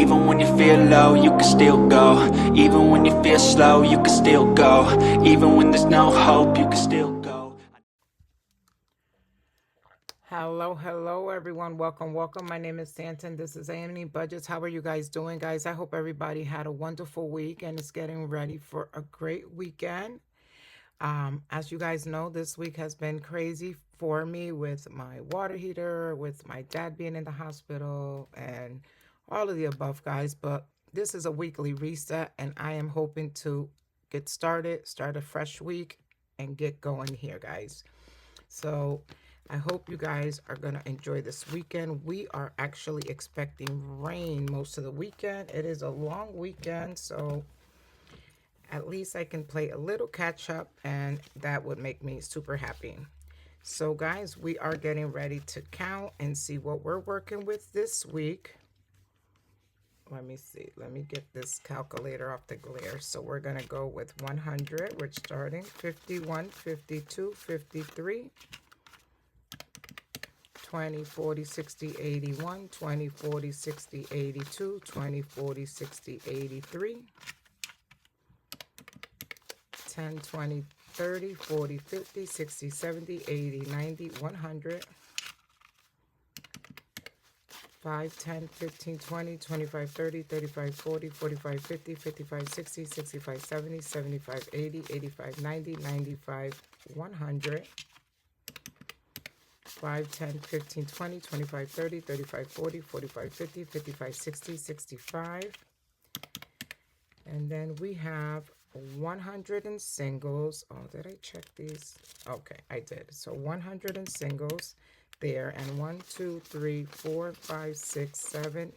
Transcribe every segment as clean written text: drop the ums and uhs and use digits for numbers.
Even when you feel low, you can still go. Even when you feel slow, you can still go. Even when there's no hope, you can still go. Hello, everyone. Welcome. My name is Santon. This is A&E Budgets. How are you guys doing, guys? I hope everybody had a wonderful week and is getting ready for a great weekend. As you guys know, this week has been crazy for me with my water heater, with my dad being in the hospital, and all of the above, guys. But this is a weekly reset, and I am hoping to get started, start a fresh week, and get going here, guys. So I hope you guys are going to enjoy this weekend. We are actually expecting rain most of the weekend. It is a long weekend, so at least I can play a little catch up, and that would make me super happy. So guys, we are getting ready to count and see what we're working with this week. Let me see. Let me get this calculator off the glare. So we're going to go with 100. We're starting 51, 52, 53. 20, 40, 60, 81, 20, 40, 60, 82, 20, 40, 60, 83, 10, 20, 30, 40, 50, 60, 70, 80, 90, 100, 5, 10, 15, 20, 25, 30, 35, 40, 45, 50, 55, 60, 65, 70, 75, 80, 85, 90, 95, 100, 5, 10, 15, 20, 25, 30, 35, 40, 45, 50, 55, 60, 65. And then we have 100 in singles. Oh, did I check these? Okay, I did. So 100 in singles there. And 1, 2, 3, 4, 5, 6, 7,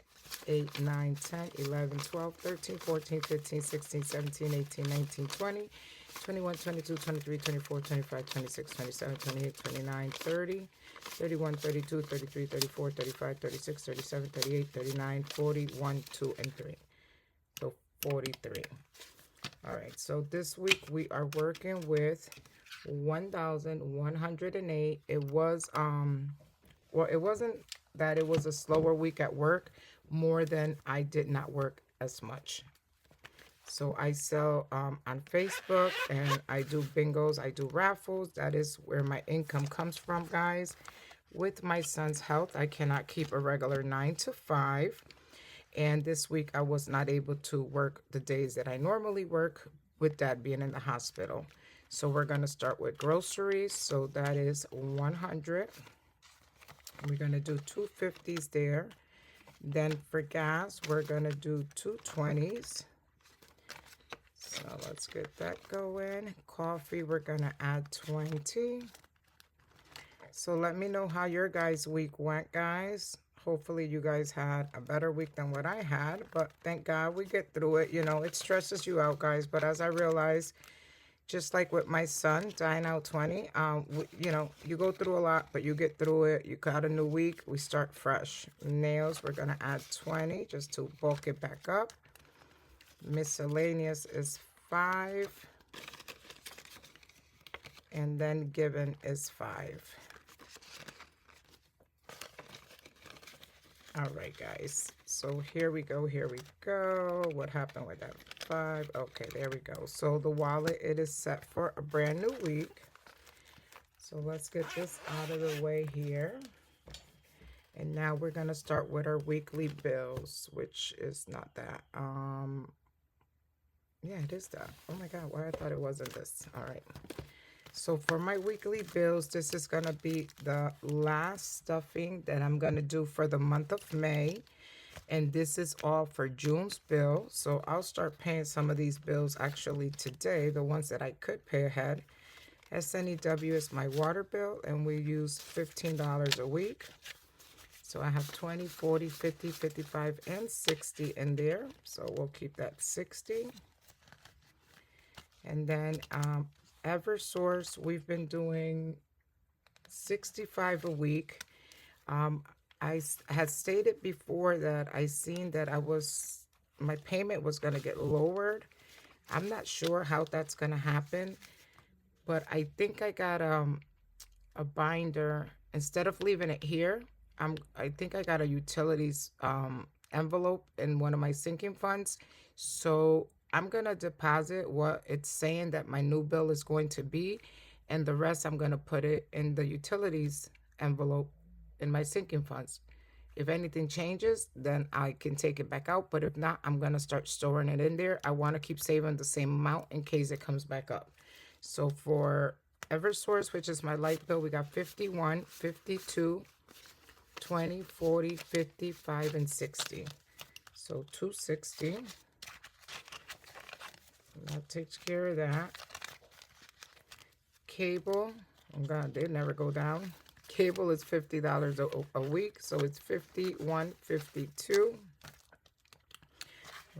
8, 9, 10, 11, 12, 13, 14, 15, 16, 17, 18, 19, 20. 21, 22, 23, 24, 25, 26, 27, 28, 29, 30, 31, 32, 33, 34, 35, 36, 37, 38, 39, 40, 1, 2, and 3. So 43. All right, so this week we are working with 1,108. It was, well, it wasn't that it was a slower week at work, more than I did not work as much. So I sell on Facebook, and I do bingos, I do raffles. That is where my income comes from, guys. With my son's health, I cannot keep a regular 9 to 5. And this week I was not able to work the days that I normally work with dad being in the hospital. So we're going to start with groceries. So that is 100. We're going to do 250s there. Then for gas, we're going to do 220s. So let's get that going. Coffee, we're going to add 20. So let me know how your guys' week went, guys. Hopefully you guys had a better week than what I had, but thank God we get through it. You know, it stresses you out, guys, but as I realized, just like with my son, dying out 20, you know, you go through a lot, but you get through it. You got a new week. We start fresh. Nails, we're going to add 20 just to bulk it back up. Miscellaneous is 5. And then given is 5. All right, guys. So here we go. What happened with that 5? Okay, there we go. So the wallet, it is set for a brand new week. So let's get this out of the way here. And now we're going to start with our weekly bills, which is not that. Yeah, it is that. Oh my God, why I thought it wasn't this. All right. So for my weekly bills, this is going to be the last stuffing that I'm going to do for the month of May. And this is all for June's bill. So I'll start paying some of these bills actually today, the ones that I could pay ahead. SNEW is my water bill, and we use $15 a week. So I have 20, 40, 50, 55, and 60 in there. So we'll keep that 60. And then Eversource, we've been doing 65 a week. I had stated before that I seen that my payment was going to get lowered. I'm not sure how that's going to happen, but I think I got a binder. Instead of leaving it here, I think I got a utilities envelope in one of my sinking funds. So I'm going to deposit what it's saying that my new bill is going to be, and the rest I'm going to put it in the utilities envelope in my sinking funds. If anything changes, then I can take it back out. But if not, I'm going to start storing it in there. I want to keep saving the same amount in case it comes back up. So for Eversource, which is my light bill, we got 51, 52, 20, 40, 55, and 60. So 260. That takes care of that. Cable, oh God, they never go down. Cable is $50 a week, so it's 51, 52.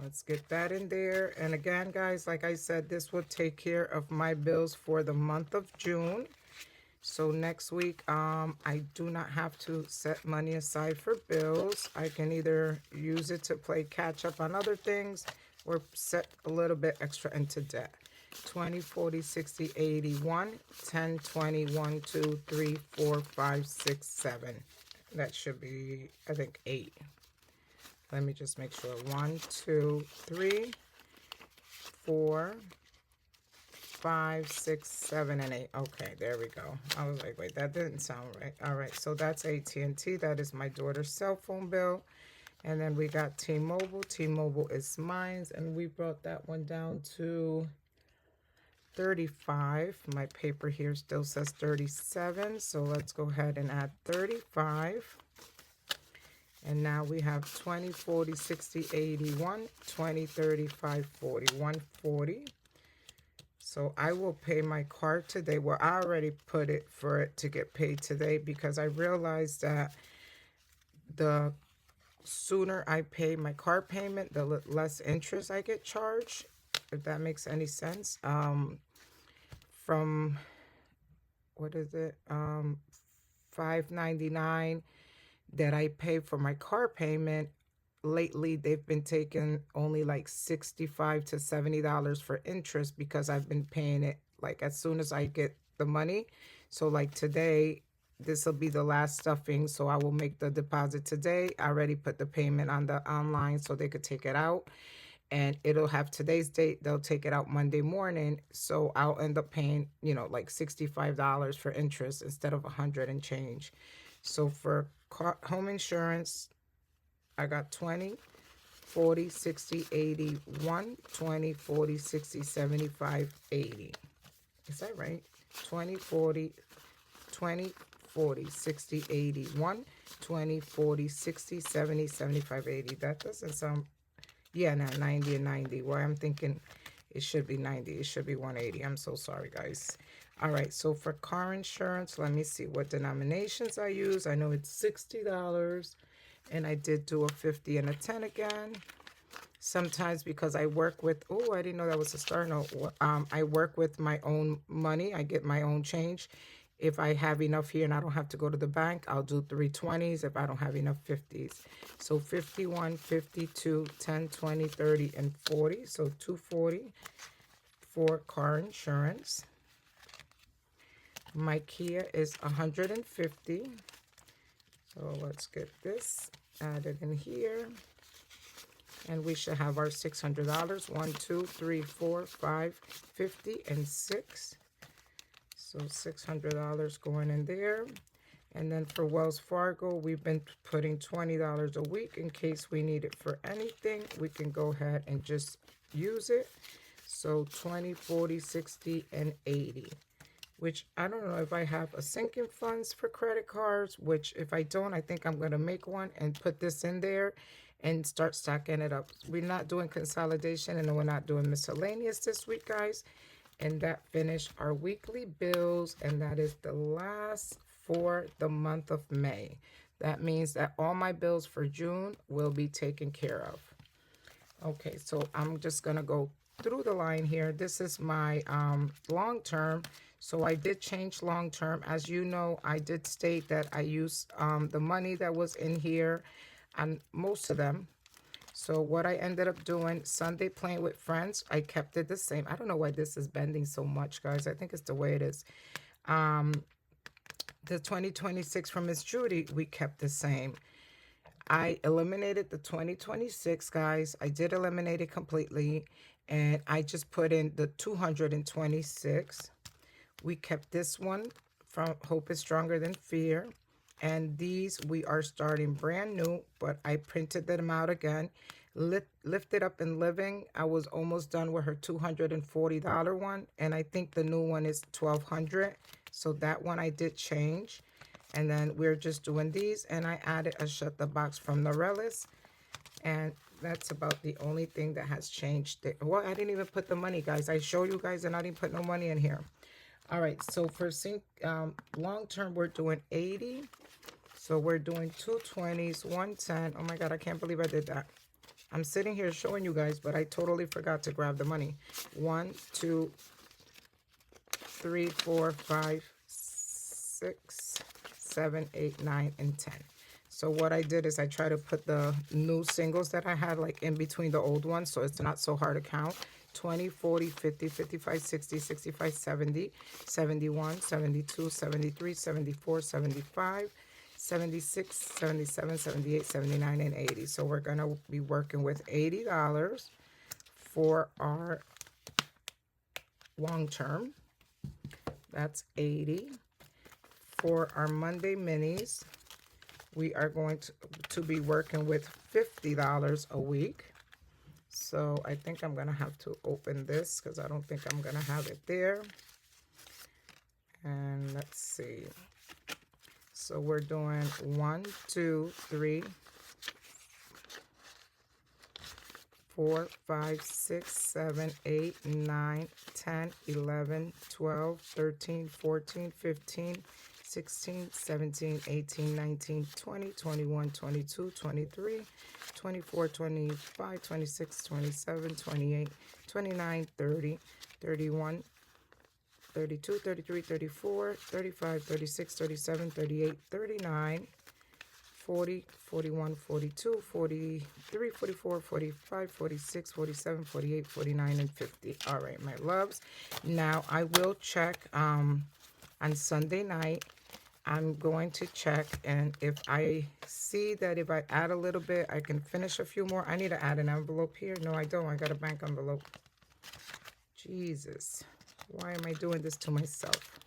Let's get that in there. And again, guys, like I said, this will take care of my bills for the month of June. So next week, I do not have to set money aside for bills. I can either use it to play catch up on other things or set a little bit extra into debt. 20, 40, 60, 81, 10, 20, 1, 2, 3, 4, 5, 6, 7. That should be, I think, 8. Let me just make sure. 1, 2, 3, 4, 5, 6, 7, and 8. Okay, there we go. I was like, wait, that didn't sound right. All right, so that's AT&T. That is my daughter's cell phone bill. And then we got T-Mobile. T-Mobile is mine, and we brought that one down to 35. My paper here still says 37, so let's go ahead and add 35. And now we have 20, 40, 60, 81, 20, 35, 40, 140. So I will pay my card today. Well, I already put it for it to get paid today because I realized that the sooner I pay my card payment, the less interest I get charged, if that makes any sense. From, what is it, $5.99 that I pay for my car payment, lately they've been taking only like $65 to $70 for interest because I've been paying it like as soon as I get the money. So like today, this will be the last stuffing, so I will make the deposit today. I already put the payment on the online so they could take it out, and it'll have today's date. They'll take it out Monday morning, so I'll end up paying, you know, like $65 for interest instead of 100 and change. So for home insurance, I got 20, 40, 60, 80, 1, 20, 40, 60, 75, 80. Is that right? 20, 40, 20, 40, 60, 80, 1, 20, 40, 60, 70, 75, 80. That doesn't sound, yeah, now 90 and 90. Why I'm thinking it should be 90. It should be 180. I'm so sorry, guys. All right, so for car insurance, let me see what denominations I use. I know it's $60, and I did do a 50 and a 10 again. Sometimes because I work with, oh, I didn't know that was a star note. I work with my own money. I get my own change. If I have enough here and I don't have to go to the bank, I'll do 320s if I don't have enough 50s. So 51, 52, 10, 20, 30, and 40. So 240 for car insurance. My Kia is 150. So let's get this added in here. And we should have our $600. 1, 2, 3, 4, 5, 50, and 6. So $600 going in there. And then for Wells Fargo, we've been putting $20 a week in case we need it for anything. We can go ahead and just use it. So 20, 40, 60, and 80. Which I don't know if I have a sinking funds for credit cards, which if I don't, I think I'm going to make one and put this in there and start stacking it up. We're not doing consolidation and we're not doing miscellaneous this week, guys. And that finished our weekly bills, and that is the last for the month of May. That means that all my bills for June will be taken care of. Okay, so I'm just going to go through the line here. This is my long term. So I did change long term. As you know, I did state that I used the money that was in here on most of them. So what I ended up doing, Sunday playing with friends, I kept it the same. I don't know why this is bending so much, guys. I think it's the way it is. The 2026 from Miss Judy, we kept the same. I eliminated the 2026, guys. I did eliminate it completely. And I just put in the 226. We kept this one from Hope is Stronger Than Fear. And these we are starting brand new, but I printed them out again. Lifted Up and Living, I was almost done with her $240 one. And I think the new one is $1,200. So that one I did change. And then we're just doing these. And I added a Shut the Box from Norellis. And that's about the only thing that has changed there. Well, I didn't even put the money, guys. I show you guys and I didn't put no money in here. All right, so for long term, we're doing 80. So we're doing 2 20s, 110. Oh my God, I can't believe I did that. I'm sitting here showing you guys, but I totally forgot to grab the money. 1, 2, 3, 4, 5, 6, 7, 8, 9, and 10. So what I did is I try to put the new singles that I had like in between the old ones, so it's not so hard to count. 20, 40, 50, 55, 60, 65, 70, 71, 72, 73, 74, 75, 76, 77, 78, 79, and 80. So we're going to be working with $80 for our long term. That's 80. For our Monday minis, we are going to be working with $50 a week. So I think I'm going to have to open this because I don't think I'm going to have it there. And let's see. So we're doing 1, 2, 3, 4, 5, 6, 7, 8, 9, 10, 11, 12, 13, 14, 15, 16, 17, 18, 19, 20, 21, 22, 23, 24, 25, 26, 27, 28, 29, 30, 31, 32, 33, 34, 35, 36, 37, 38, 39, 40, 41, 42, 43, 44, 45, 46, 47, 48, 49, and 50. All right, my loves. Now, I will check on Sunday night. I'm going to check, and if I see that if I add a little bit, I can finish a few more. I need to add an envelope here. No, I don't. I got a bank envelope. Jesus. Why am I doing this to myself?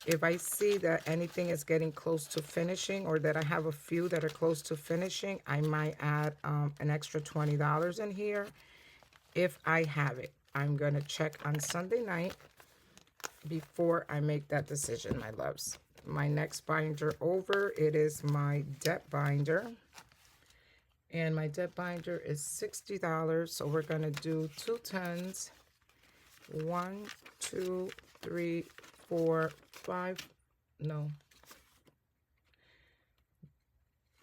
If I see that anything is getting close to finishing or that I have a few that are close to finishing, I might add an extra $20 in here if I have it. I'm going to check on Sunday night before I make that decision, my loves. My next binder over, it is my debt binder. And my debt binder is $60. So we're going to do 2 10s. 1, 2, 3, 4, 5. No.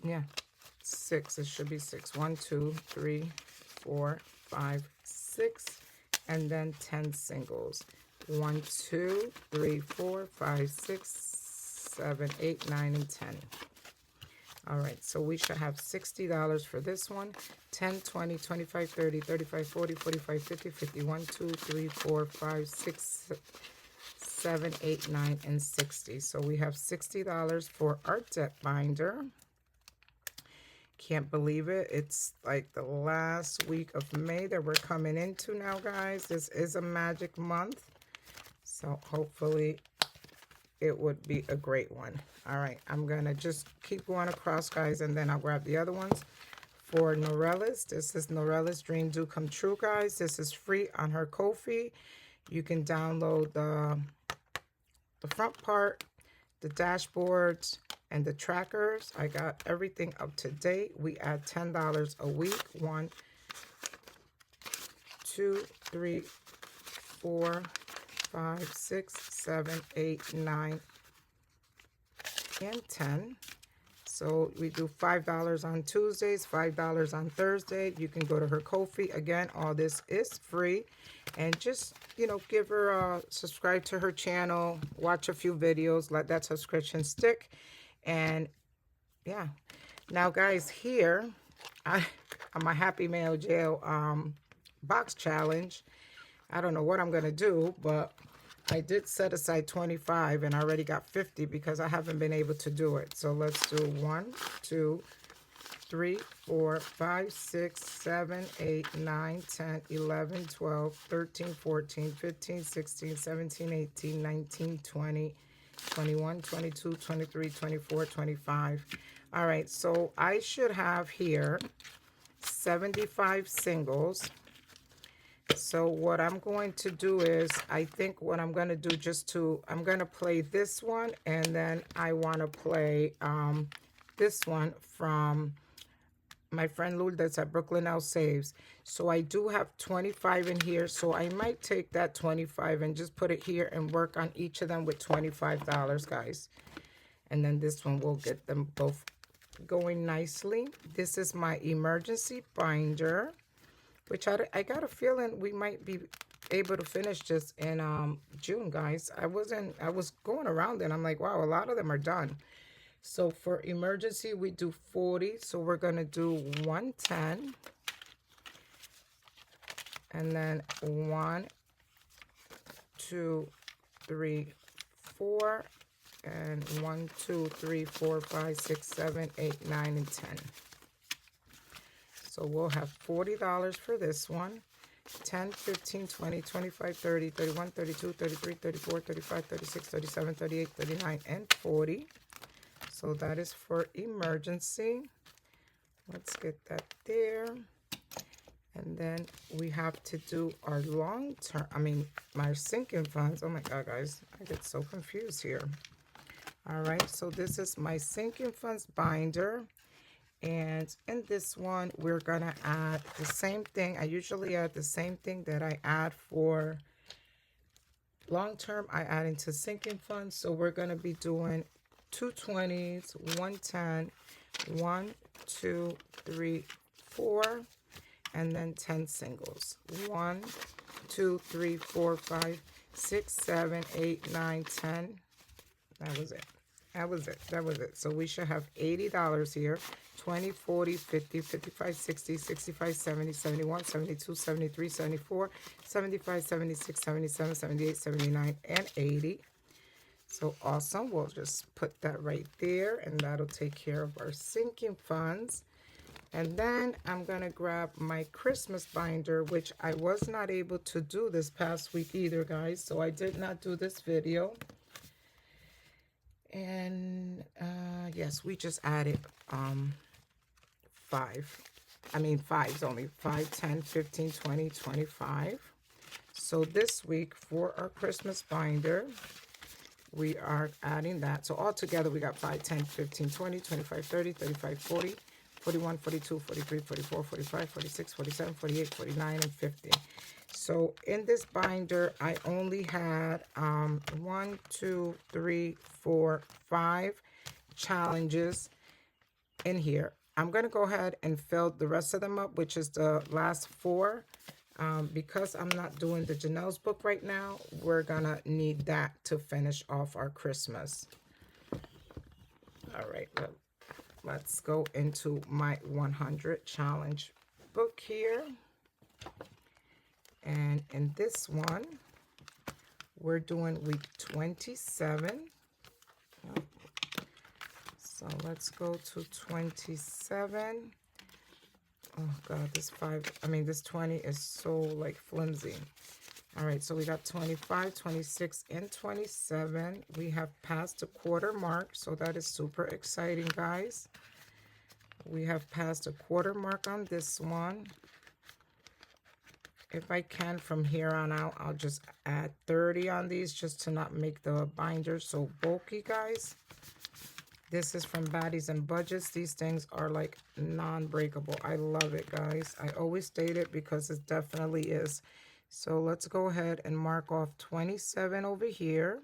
Yeah. 6. It should be 6. 1, 2, 3, 4, 5, 6. And then 10 singles. 1, 2, 3, 4, 5, 6, 7, 8, 9, and 10. All right, so we should have $60 for this one. 10, 20, 25, 30, 35, 40, 45, 50, 51, 2, 3, 4, 5, 6, 7, 8, 9, and 60. So we have $60 for our debt binder. Can't believe it. It's like the last week of May that we're coming into now, guys. This is a magic month. So hopefully it would be a great one. All right, I'm going to just keep going across, guys, and then I'll grab the other ones. For Norellis, this is Norellis Dream Do Come True, guys. This is free on her Ko-fi. You can download the front part, the dashboards, and the trackers. I got everything up to date. We add $10 a week. 1, 2, 3, 4, 5, 6, 7, 8, 9, and 10. So we do $5 on Tuesdays, $5 on Thursday. You can go to her Ko-fi. Again, all this is free. And just, give her a subscribe to her channel, watch a few videos, let that subscription stick. And yeah. Now, guys, here, on my Happy Mail Jail box challenge, I don't know what I'm going to do, but I did set aside 25 and I already got 50 because I haven't been able to do it. So let's do 1, 2, 3, 4, 5, 6, 7, 8, 9, 10, 11, 12, 13, 14, 15, 16, 17, 18, 19, 20, 21, 22, 23, 24, 25. All right, so I should have here 75 singles. So what I'm going to do is, I think what I'm going to do I'm going to play this one, and then I want to play this one from my friend Lourdes at Brooklyn Now Saves. So I do have 25 in here, so I might take that 25 and just put it here and work on each of them with $25, guys. And then this one will get them both going nicely. This is my emergency binder, which I got a feeling we might be able to finish this in June, guys. I was going around and I'm like, wow, a lot of them are done. So for emergency, we do 40. So we're going to do 110. And then 1, 2, 3, 4. And 1, 2, 3, 4, 5, 6, 7, 8, 9, and 10. So we'll have $40 for this one. 10, 15, 20, 25, 30, 31, 32, 33, 34, 35, 36, 37, 38, 39, and 40. So that is for emergency. Let's get that there. And then we have to do our my sinking funds. Oh my God, guys, I get so confused here. All right, so this is my sinking funds binder. And in this one, we're gonna add the same thing. I usually add the same thing that I add for long-term. I add into sinking funds. So we're gonna be doing 2 20s, 110, 1, 2, 3, 4, and then 10 singles. 1, 2, 3, 4, 5, 6, 7, 8, 9, 10. That was it. That was it. That was it. So we should have $80 here. 20, 40, 50, 55, 60, 65, 70, 71, 72, 73, 74, 75, 76, 77, 78, 79, and 80. So awesome. We'll just put that right there, and that'll take care of our sinking funds. And then I'm going to grab my Christmas binder, which I was not able to do this past week either, guys. So I did not do this video. And yes, we just added 5s only. 5, 10, 15, 20, 25. So this week for our Christmas binder, we are adding that. So all together we got 5, 10, 15, 20, 25, 30, 35, 40, 41, 42, 43, 44, 45, 46, 47, 48, 49, and 50. So in this binder, I only had 1, 2, 3, 4, 5 challenges in here. I'm going to go ahead and fill the rest of them up, which is the last 4. Because I'm not doing the Janelle's book right now, we're going to need that to finish off our Christmas. All right, let's go into my 100 challenge book here. And in this one, we're doing week 27. So let's go to 27. Oh God, this 20 is so like flimsy. All right, so we got 25, 26, and 27. We have passed the quarter mark, so that is super exciting, guys. We have passed a quarter mark on this one. If I can, from here on out, I'll just add 30 on these just to not make the binder so bulky, guys. This is from Baddies and Budgets. These things are like non-breakable. I love it, guys. I always state it because it definitely is. So let's go ahead and mark off 27 over here.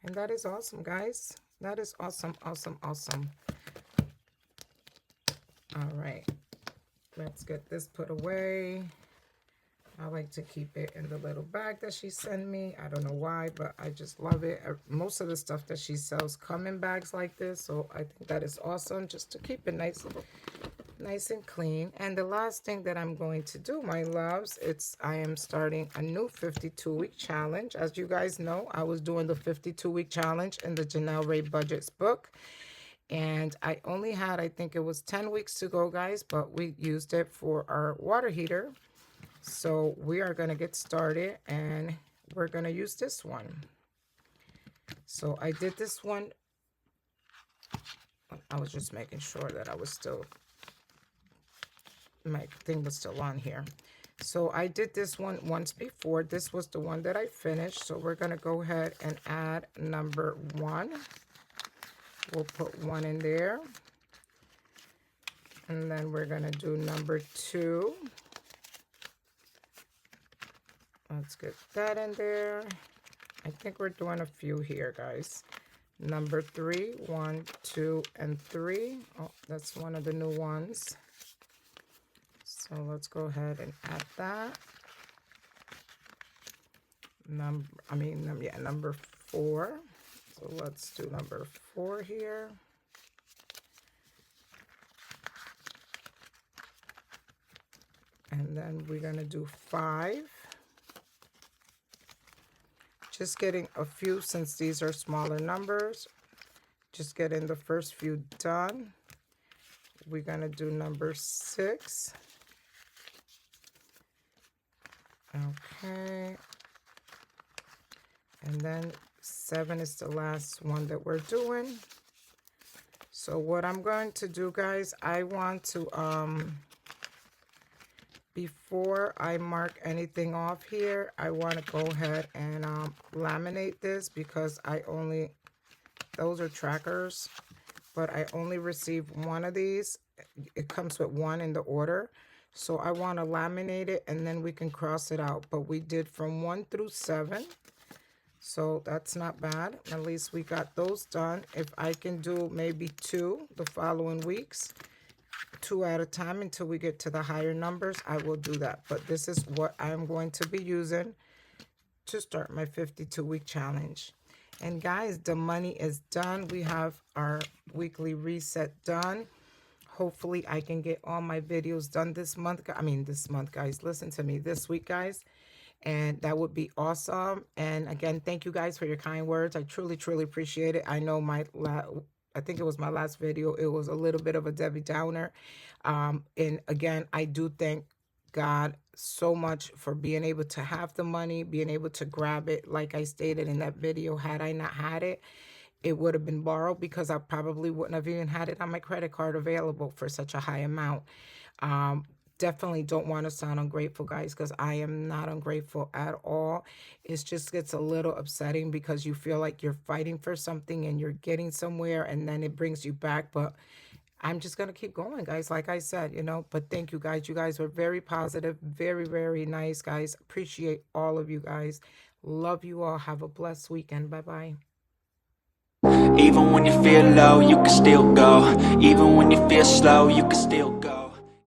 And that is awesome, guys. That is awesome, awesome, awesome. All right. Let's get this put away. I like to keep it in the little bag that she sent me. I don't know why, but I just love it. Most of the stuff that she sells come in bags like this, so I think that is awesome, just to keep it nice nice and clean. And the last thing that I'm going to do, my loves, I am starting a new 52-week challenge. As you guys know, I was doing the 52-week challenge in the Janelle Ray Budgets book. And I only had, I think it was 10 weeks to go, guys, but we used it for our water heater. So we are going to get started, and we're going to use this one. So I did this one. I was just making sure that I was still, my thing was still on here. So I did this one once before. This was the one that I finished. So we're going to go ahead and add number 1. We'll put 1 in there. And then we're going to do number 2. Let's get that in there. I think we're doing a few here, guys. Number 3, 1, 2, and 3. Oh, that's one of the new ones. So let's go ahead and add that. Number 4. So let's do number 4 here. And then we're going to do 5. Just getting a few, since these are smaller numbers. Just getting the first few done. We're going to do number 6. Okay. And then 7 is the last one that we're doing. So what I'm going to do, guys, I want to, before I mark anything off here, I want to go ahead and laminate this, because those are trackers, but I only received 1 of these. It comes with 1 in the order. So I want to laminate it, and then we can cross it out. But we did from 1 through 7. So that's not bad. At least we got those done. If I can do maybe 2 the following weeks, 2 at a time until we get to the higher numbers, I will do that. But this is what I'm going to be using to start my 52-week challenge. And guys, the money is done. We have our weekly reset done. Hopefully I can get all my videos done this month. This month, guys. Listen to me. This week, guys. And that would be awesome. And again, thank you guys for your kind words. I truly, truly appreciate it. I know I think it was my last video. It was a little bit of a Debbie Downer. And again, I do thank God so much for being able to have the money, being able to grab it. Like I stated in that video, had I not had it, it would have been borrowed, because I probably wouldn't have even had it on my credit card available for such a high amount. Definitely don't want to sound ungrateful, guys, because I am not ungrateful at all. It just gets a little upsetting, because you feel like you're fighting for something and you're getting somewhere, and then it brings you back. But I'm just going to keep going, guys, like I said, But thank you, guys. You guys were very positive, very, very nice, guys. Appreciate all of you guys. Love you all. Have a blessed weekend. Bye-bye. Even when you feel low, you can still go. Even when you feel slow, you can still go.